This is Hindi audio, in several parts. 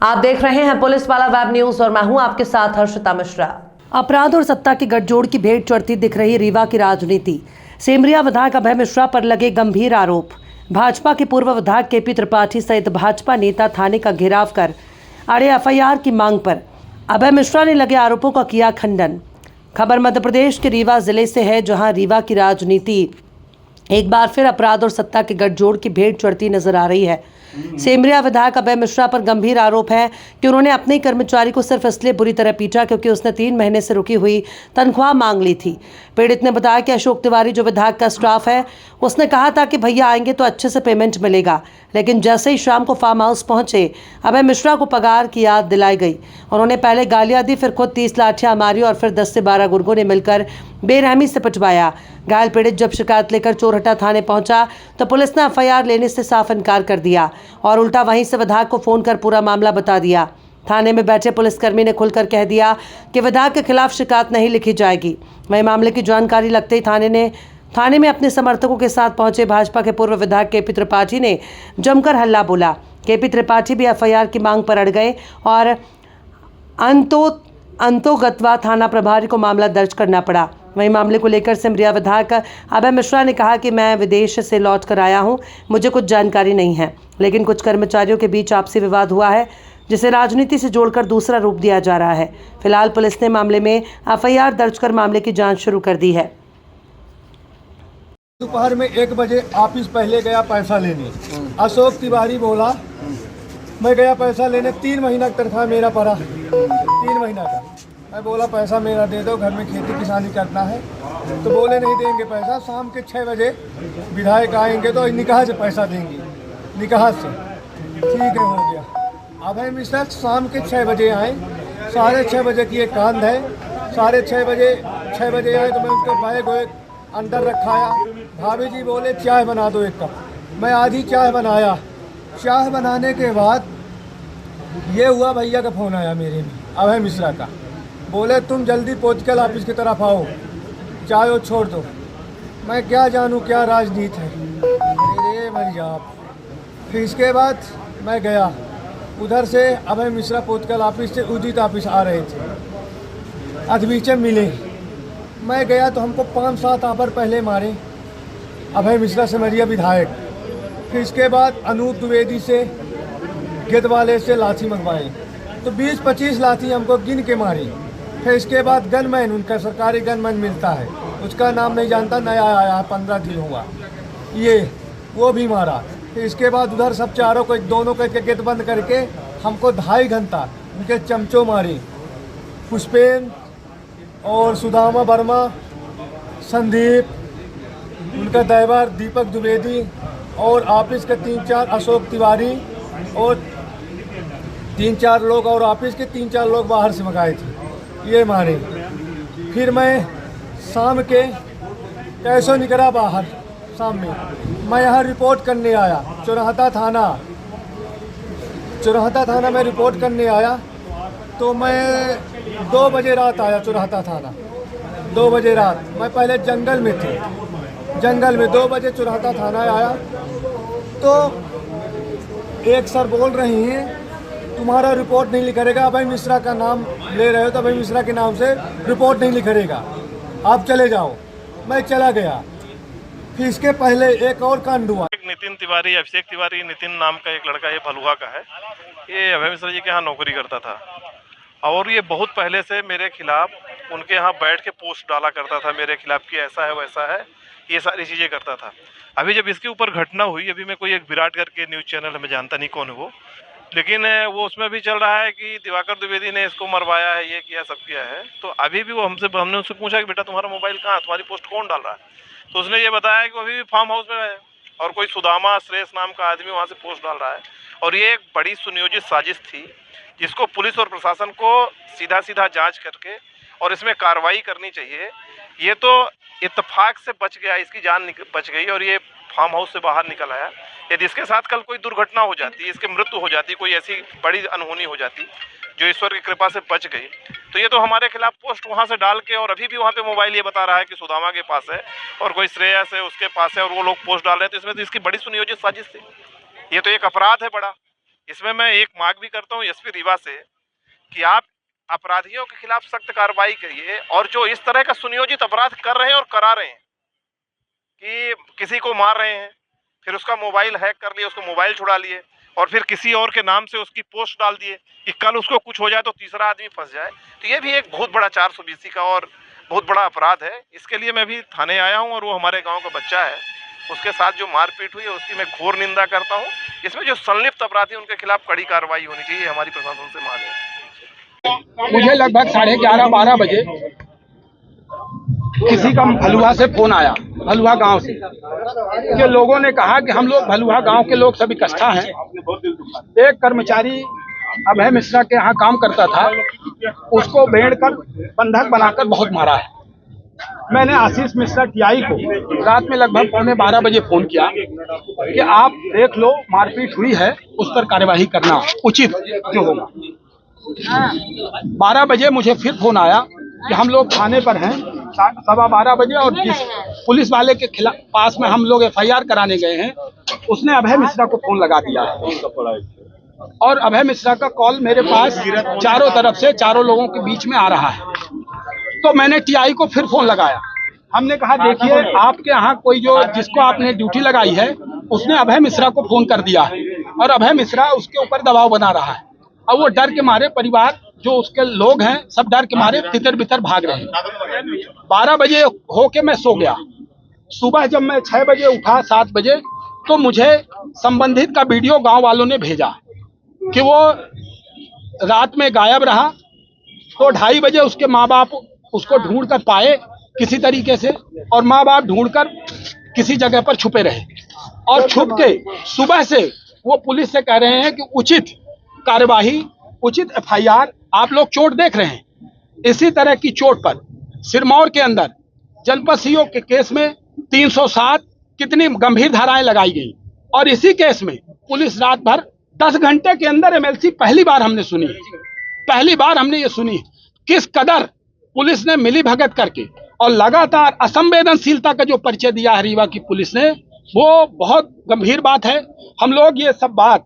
आप देख रहे हैं पुलिस वाला वेब न्यूज और मैं हूं आपके साथ हर्षिता मिश्रा। अपराध और सत्ता की गठजोड़ की भेंट चढ़ती दिख रही रीवा की राजनीति। सेमरिया विधायक अभय मिश्रा पर लगे गंभीर आरोप। भाजपा के पूर्व विधायक केपी त्रिपाठी सहित भाजपा नेता थाने का घेराव कर अड़े एफआईआर की मांग पर अभय मिश्रा ने लगे आरोपों का किया खंडन। खबर मध्य प्रदेश के रीवा जिले से है, जहां रीवा की राजनीति एक बार फिर अपराध और सत्ता के गठजोड़ की भेंट चढ़ती नजर आ रही है। सेमरिया विधायक अभय मिश्रा पर गंभीर आरोप है कि उन्होंने अपने ही कर्मचारी को सिर्फ इसलिए बुरी तरह पीटा क्योंकि उसने 3 महीने से रुकी हुई तनख्वाह मांग ली थी। पीड़ित ने बताया कि अशोक तिवारी जो विधायक का स्टाफ है, उसने कहा था कि भैया आएंगे तो अच्छे से पेमेंट मिलेगा, लेकिन जैसे ही शाम को फार्म हाउस पहुंचे अभय मिश्रा को पगार की याद दिलाई गई। उन्होंने पहले गालियां दी, फिर खुद 30 लाठियां मारी और फिर 10 से 12 गुर्गों ने मिलकर बेरहमी से पिटवाया। घायल पीड़ित जब शिकायत लेकर चोरहटा थाने पहुंचा तो पुलिस ने एफआईआर लेने से साफ इनकार कर दिया और उल्टा वहीं से विधायक को फोन कर पूरा मामला बता दिया। थाने में बैठे पुलिसकर्मी ने खुलकर कह दिया कि विधायक के खिलाफ शिकायत नहीं लिखी जाएगी। वहीं मामले की जानकारी लगते ही थाने में अपने समर्थकों के साथ पहुंचे भाजपा के पूर्व विधायक केपी त्रिपाठी ने जमकर हल्ला बोला। केपी त्रिपाठी भी एफआईआर की मांग पर अड़ गए और अंतोगत्वा थाना प्रभारी को मामला दर्ज करना पड़ा। वहीं मामले को लेकर सेमरिया विधायक अभय मिश्रा ने कहा कि मैं विदेश से लौट कर आया हूं, मुझे कुछ जानकारी नहीं है, लेकिन कुछ कर्मचारियों के बीच आपसी विवाद हुआ है जिसे राजनीति से जोड़कर दूसरा रूप दिया जा रहा है। फिलहाल पुलिस ने मामले में एफआईआर दर्ज कर मामले की जांच शुरू कर दी है। दोपहर में 1 बजे ऑफिस पहले गया पैसा लेने। अशोक तिवारी बोला मैं गया पैसा लेने, 3 महीना का तनख्वाह मेरा पड़ा, 3 महीना का। मैं बोला पैसा मेरा दे दो, घर में खेती किसानी करना है। तो बोले नहीं देंगे पैसा, शाम के 6 बजे विधायक आएंगे तो निकाह से पैसा देंगे, निकाह से। ठीक है, हो गया। अभय मिश्रा शाम के 6 बजे आए, 6:30 बजे की एक कांध है, 6:30 बजे आए तो मैं उसको बैग अंदर रखाया। भाभी जी बोले चाय बना दो 1 कप। मैं आधी चाय बनाया। चाय बनाने के बाद ये हुआ, भैया का फ़ोन आया मेरे में, अभय मिश्रा का। बोले तुम जल्दी पॉलिटिकल ऑफिस की तरफ आओ, चाय वो छोड़ दो। मैं क्या जानूँ क्या राजनीति है, अरे मर जाओ। फिर इसके बाद मैं गया, उधर से अभय मिश्रा पॉलिटिकल ऑफिस से उदित ऑफिस आ रहे थे, अधबीचे मिले। मैं गया तो हमको 5-7 आवर पहले मारे अभय मिश्रा सेमरिया विधायक। फिर इसके बाद अनूप द्विवेदी से गेदवाले से लाठी मंगवाए तो 20-25 लाठी हमको गिन के मारी। फिर इसके बाद गनमैन, उनका सरकारी गनमैन मिलता है, उसका नाम नहीं जानता, नया आया है, 15 दिन हुआ, ये वो भी मारा। फिर इसके बाद उधर सब चारों को दोनों को गेट बंद करके हमको 2.5 घंटा उनके चमचों मारे। पुष्पेन और सुदामा वर्मा, संदीप, उनका ड्राइवर दीपक द्विवेदी और ऑफिस के 3-4 अशोक तिवारी और 3-4 लोग और ऑफिस के 3-4 लोग बाहर से मंगाए थे, ये मारे। फिर मैं शाम के कैसे निकला बाहर, शाम में मैं यहाँ रिपोर्ट करने आया, चोरहटा थाना में रिपोर्ट करने आया। तो मैं 2 बजे रात आया चोरहटा थाना, 2 बजे रात। मैं पहले जंगल में थे, जंगल में 2 बजे चोरहटा थाना आया तो एक सर बोल रही हैं तुम्हारा रिपोर्ट नहीं लिखेगा, अभय मिश्रा का नाम ले रहे हो तो अभय मिश्रा के नाम से रिपोर्ट नहीं लिखेगा, आप चले जाओ। मैं चला गया। फिर इसके पहले एक और कांड हुआ। नितिन तिवारी, अभिषेक तिवारी, नितिन नाम का एक लड़का, ये फलुआ का है, ये अभय मिश्रा जी के यहाँ नौकरी करता था और ये बहुत पहले से मेरे खिलाफ उनके यहाँ बैठ के पोस्ट डाला करता था मेरे खिलाफ कि ऐसा है वैसा है, ये सारी चीज़ें करता था। अभी जब इसके ऊपर घटना हुई, अभी मैं कोई एक विराट करके न्यूज़ चैनल है, मैं जानता नहीं कौन है वो, लेकिन वो उसमें भी चल रहा है कि दिवाकर द्विवेदी ने इसको मरवाया है, ये किया, सब किया है। तो अभी भी वो हमने उससे पूछा कि बेटा तुम्हारा मोबाइल कहाँ है, तुम्हारी पोस्ट कौन डाल रहा है? तो उसने ये बताया कि वो अभी भी फार्म हाउस में है और कोई सुदामा श्रेष्ठ नाम का आदमी वहाँ से पोस्ट डाल रहा है। और ये एक बड़ी सुनियोजित साजिश थी जिसको पुलिस और प्रशासन को सीधा सीधा जांच करके और इसमें कार्रवाई करनी चाहिए। ये तो इत्तेफाक से बच गया, इसकी जान बच गई और ये फार्म हाउस से बाहर निकल आया। यदि इसके साथ कल कोई दुर्घटना हो जाती, इसकी मृत्यु हो जाती, कोई ऐसी बड़ी अनहोनी हो जाती जो ईश्वर की कृपा से बच गई, तो ये तो हमारे खिलाफ पोस्ट वहाँ से डाल के, और अभी भी वहाँ पे मोबाइल ये बता रहा है कि सुदामा के पास है और कोई श्रेयस है उसके पास है और वो लोग पोस्ट डाल रहे हैं। तो इसमें तो इसकी बड़ी सुनियोजित साजिश थी। ये तो एक अपराध है बड़ा। इसमें मैं एक मांग भी करता हूँ एसपी रीवा से कि आप अपराधियों के खिलाफ सख्त कार्रवाई करिए, और जो इस तरह का सुनियोजित अपराध कर रहे हैं और करा रहे हैं कि किसी को मार रहे हैं, फिर उसका मोबाइल हैक कर लिए, उसको मोबाइल छुड़ा लिए, और फिर किसी और के नाम से उसकी पोस्ट डाल दिए कि कल उसको कुछ हो जाए तो तीसरा आदमी फंस जाए, तो ये भी एक बहुत बड़ा 420 का और बहुत बड़ा अपराध है। इसके लिए मैं भी थाने आया हूँ, और वो हमारे गांव का बच्चा है, उसके साथ जो मारपीट हुई है उसकी मैं घोर निंदा करता हूँ। इसमें जो संलिप्त अपराधी उनके खिलाफ कड़ी कार्रवाई होनी चाहिए, हमारी प्रशासन से मांग है। मुझे लगभग 11:30-12 बजे किसी का भलुआ से फोन आया, भलुआ गांव से, कि लोगों ने कहा कि हम लोग भलुआ गांव के लोग सब इकट्ठा हैं। एक कर्मचारी अभय मिश्रा के यहाँ काम करता था, उसको बेड़ कर बंधक बनाकर बहुत मारा है। मैंने आशीष मिश्रा टीआई को रात में लगभग 11:15 बजे फोन किया कि आप देख लो, मारपीट हुई है, उस पर कार्यवाही करना उचित जो होगा। 12 बजे मुझे फिर फोन आया कि हम लोग थाने पर हैं, 12:15 बजे, और जिस पुलिस वाले के खिलाफ पास में हम लोग FIR कराने गए हैं, उसने अभय मिश्रा को फोन लगा दिया है, और अभय मिश्रा का कॉल मेरे पास चारों तरफ से, चारों लोगों के बीच में आ रहा है। तो मैंने टीआई को फिर फोन लगाया। हमने कहा देखिए, आपके यहाँ कोई जो जिसको आपने ड्यूटी लगाई है उसने अभय मिश्रा को फोन कर दिया है, और अभय मिश्रा उसके ऊपर दबाव बना रहा है, और वो डर के मारे, परिवार जो उसके लोग हैं सब डर के मारे तितर बितर भाग रहे हैं। 12 बजे होके मैं सो गया। सुबह जब मैं 6 बजे उठा, 7 बजे, तो मुझे संबंधित का वीडियो गांव वालों ने भेजा कि वो रात में गायब रहा। तो 2:30 बजे उसके माँ बाप उसको ढूंढ कर पाए किसी तरीके से, और माँ बाप ढूंढकर किसी जगह पर छुपे रहे, और छुप के सुबह से वो पुलिस से कह रहे हैं कि उचित कार्यवाही, उचित FIR। आप लोग चोट देख रहे हैं, इसी तरह की चोट पर सिरमौर के अंदर जनपद CO के केस में 307 कितनी गंभीर धाराएं लगाई गई, और इसी केस में पुलिस रात भर 10 घंटे के अंदर MLC पहली बार हमने सुनी, पहली बार हमने ये सुनी किस कदर पुलिस ने मिली भगत करके और लगातार असंवेदनशीलता का जो परिचय दिया है रीवा की पुलिस ने, वो बहुत गंभीर बात है। हम लोग ये सब बात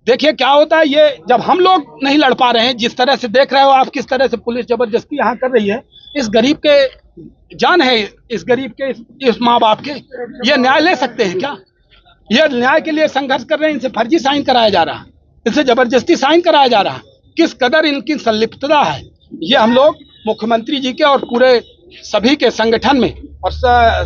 देखिए क्या होता है, ये जब हम लोग नहीं लड़ पा रहे हैं, जिस तरह से देख रहे हो आप, किस तरह से पुलिस जबरदस्ती यहाँ कर रही है, इस गरीब के जान है, इस गरीब के, इस माँ बाप के, ये न्याय ले सकते हैं क्या? ये न्याय के लिए संघर्ष कर रहे हैं, इनसे फर्जी साइन कराया जा रहा है, इनसे जबरदस्ती साइन कराया जा रहा है। किस कदर इनकी संलिप्तता है, ये हम लोग मुख्यमंत्री जी के और पूरे सभी के संगठन में और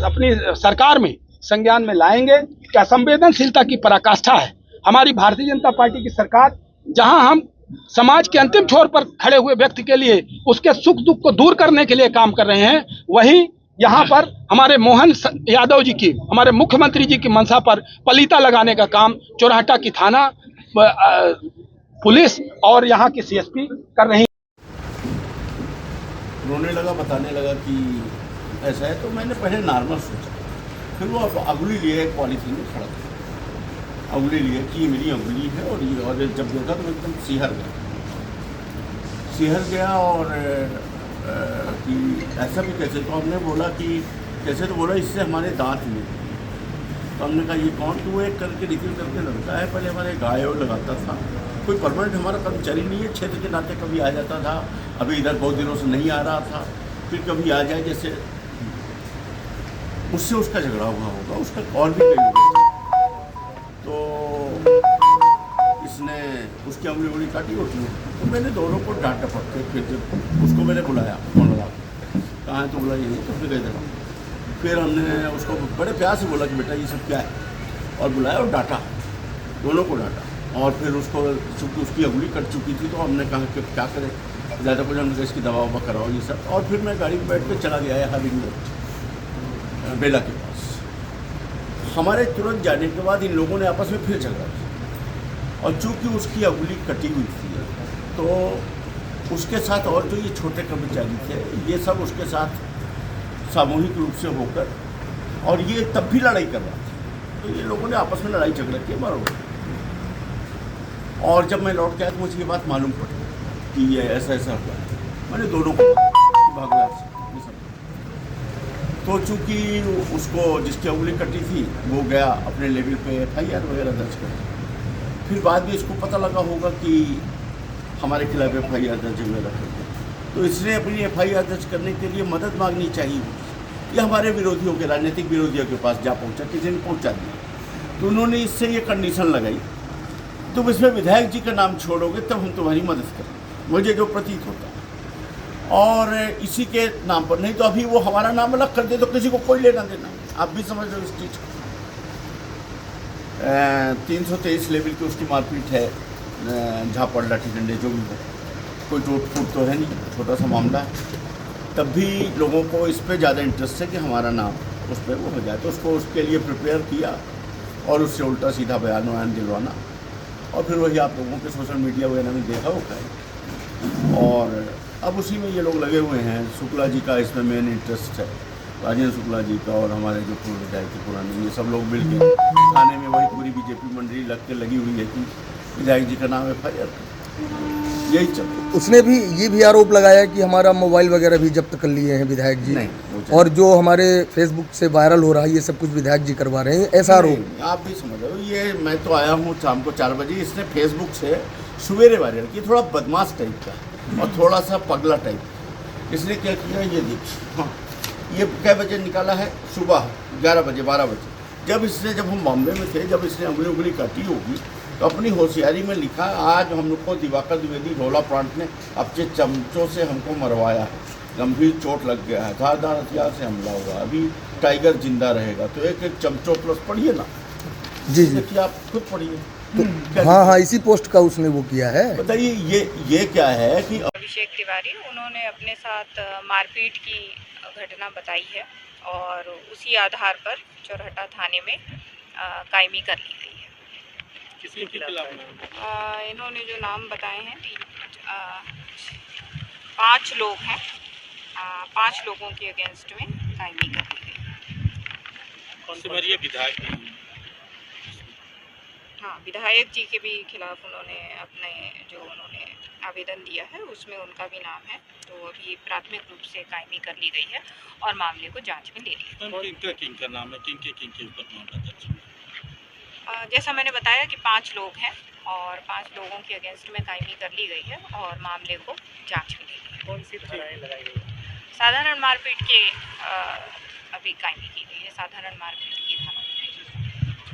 अपनी सरकार में संज्ञान में लाएंगे कि असंवेदनशीलता की पराकाष्ठा है। हमारी भारतीय जनता पार्टी की सरकार, जहां हम समाज के अंतिम छोर पर खड़े हुए व्यक्ति के लिए उसके सुख दुख को दूर करने के लिए काम कर रहे हैं, वहीं यहाँ पर हमारे मोहन यादव जी की, हमारे मुख्यमंत्री जी की मंशा पर पलीता लगाने का काम चोरहट्टा की थाना पुलिस और यहाँ की CSP कर रही। रोने लगा, बताने लगा कि ऐसा है, तो मैंने पहले नॉर्मल सोचा, फिर वो अंगुली लिए पॉलीथीन में खड़ा था, अंगुली लिए कि ये मेरी अंगुली है, और ये, और जब देखा तो एकदम सिहर गया और कि ऐसा भी कैसे, तो हमने बोला कि कैसे, तो बोला इससे हमारे दांत नहीं। तो हमने कहा ये कौन? तो वो एक करके निकल करके लड़का है, पहले हमारे गाय और लगाता था, कोई परमानेंट हमारा कर्मचारी नहीं है, क्षेत्र के नाते कभी आ जाता था, अभी इधर बहुत दिनों से नहीं आ रहा था, फिर कभी आ जाए, जैसे उससे उसका झगड़ा हुआ होगा, उसका कॉल भी कई हो गया, तो इसने उसकी उंगली काटी होती है। तो मैंने दोनों को डांट डपट के, फिर जब उसको मैंने बुलाया, फोन लगा, कहाँ है तो बोला ये नहीं, तो फिर गए थे। फिर हमने उसको बड़े प्यार से बोला कि बेटा ये सब क्या है, और बुलाया और डांटा, दोनों को डांटा, और फिर उसको, चूँकि उसकी अंगुली कट चुकी थी, तो हमने कहा कि क्या करें, ज़्यादा कुछ, हमने इसकी दवा ववा कराओ ये सब, और फिर मैं गाड़ी में बैठ कर चला गया यहाँ रिंग बेला के पास। हमारे तुरंत जाने के बाद इन लोगों ने आपस में फिर झगड़ा किया, और चूँकि उसकी अंगुली कटी हुई थी, तो उसके साथ और जो ये छोटे कर्मचारी थे, ये सब उसके साथ सामूहिक रूप से होकर, और ये तब भी लड़ाई कर रहा था, तो ये लोगों ने आपस में लड़ाई झगड़ा किया बराबर। और जब मैं लौट के आया तो मुझे ये बात मालूम पड़ी कि ये ऐसा ऐसा हुआ है, मैंने दोनों को भागवा ये सब। तो चूँकि उसको जिसकी उंगली कटी थी वो गया अपने लेवल पे FIR वगैरह दर्ज कर, फिर बाद में इसको पता लगा होगा कि हमारे खिलाफ FIR दर्ज वगैरह कर दिया, तो इसने अपनी FIR दर्ज करने के लिए मदद मांगनी चाहिए। ये हमारे विरोधियों के, राजनीतिक विरोधियों के पास जा पहुंचा, किसी ने पहुंचा दिया, तो उन्होंने इससे ये कंडीशन लगाई, तुम इसमें विधायक जी का नाम छोड़ोगे तब हम तुम्हारी मदद करें, मुझे जो प्रतीत होता है। और इसी के नाम पर, नहीं तो अभी वो हमारा नाम अलग कर दे तो किसी को कोई लेना देना, आप भी समझ रहे हो इस चीज़ को। 323 लेवल की उसकी मारपीट है, झापड़ लाठी डंडे जो भी हो, कोई टूट फूट तो है नहीं, छोटा सा मामला है, तब भी लोगों को इस पर ज़्यादा इंटरेस्ट है कि हमारा नाम उस पर वो हो जाए, तो उसको उसके लिए प्रिपेयर किया और उससे उल्टा सीधा बयान वयान दिलवाना, और फिर वही आप लोगों के सोशल मीडिया वगैरह में देखा होगा है। और अब उसी में ये लोग लगे हुए हैं। शुक्ला जी का इसमें मेन इंटरेस्ट है, राजेंद्र शुक्ला जी का, और हमारे जो पूर्व विधायक थे पुराने, ये सब लोग मिल के थाने में वही पूरी बीजेपी मंडली लगी हुई है कि विधायक जी का नाम FIR, यही चल। उसने भी ये भी आरोप लगाया कि हमारा मोबाइल वगैरह भी जब्त कर लिए हैं विधायक जी, नहीं, और जो हमारे फेसबुक से वायरल हो रहा है ये सब कुछ विधायक जी करवा रहे हैं, ऐसा आरोप। आप भी समझ रहे हो, ये मैं तो आया हूँ शाम को 4 बजे, इसने फेसबुक से सवेरे वायरल किया, थोड़ा बदमाश टाइप का और थोड़ा सा पगला टाइप। इसने क्या किया, ये देखिए, हाँ, ये कै बजे निकाला है, सुबह 11 बजे 12 बजे, जब हम बॉम्बे में थे, जब इसने उंगली काटी होगी, तो अपनी होशियारी में लिखा, आज हम लोग को दिवाकर द्विवेदी ढोला प्रांत ने अपने चमचों से हमको मरवाया है, गंभीर चोट लग गया है, धारदार हथियार से हमला हुआ, अभी टाइगर जिंदा रहेगा। तो एक चमचों प्लस पढ़िए ना जी जी, कि आप खुद पढ़िए। तो हाँ, इसी पोस्ट का उसने वो किया है। बताइए ये क्या है कि अभिषेक तिवारी, उन्होंने अपने साथ मारपीट की घटना बताई है और उसी आधार पर चौरहटा थाने में कायमी कर ली गई है। किसके खिलाफ? इन्होंने जो नाम बताए हैं 5 लोग हैं, 5 लोगों के अगेंस्ट में कायमी कर ली गई है। कौन से मरिए विधायक? हाँ, विधायक जी के भी खिलाफ उन्होंने उन्होंने आवेदन दिया है, उसमें उनका भी नाम है, तो अभी प्राथमिक रूप से कायमी कर ली गई है और मामले को जांच में ले लिया। किंग का नाम है, किंग के ऊपर मामला दर्ज है? जैसा मैंने बताया कि 5 लोग हैं और 5 लोगों के अगेंस्ट में कायमी कर ली गई है और मामले को जांच में ले लिया। कौन सी धाराएं लगाई गई? साधारण मारपीट के अभी कायमी की गई है, साधारण मारपीट की धारा।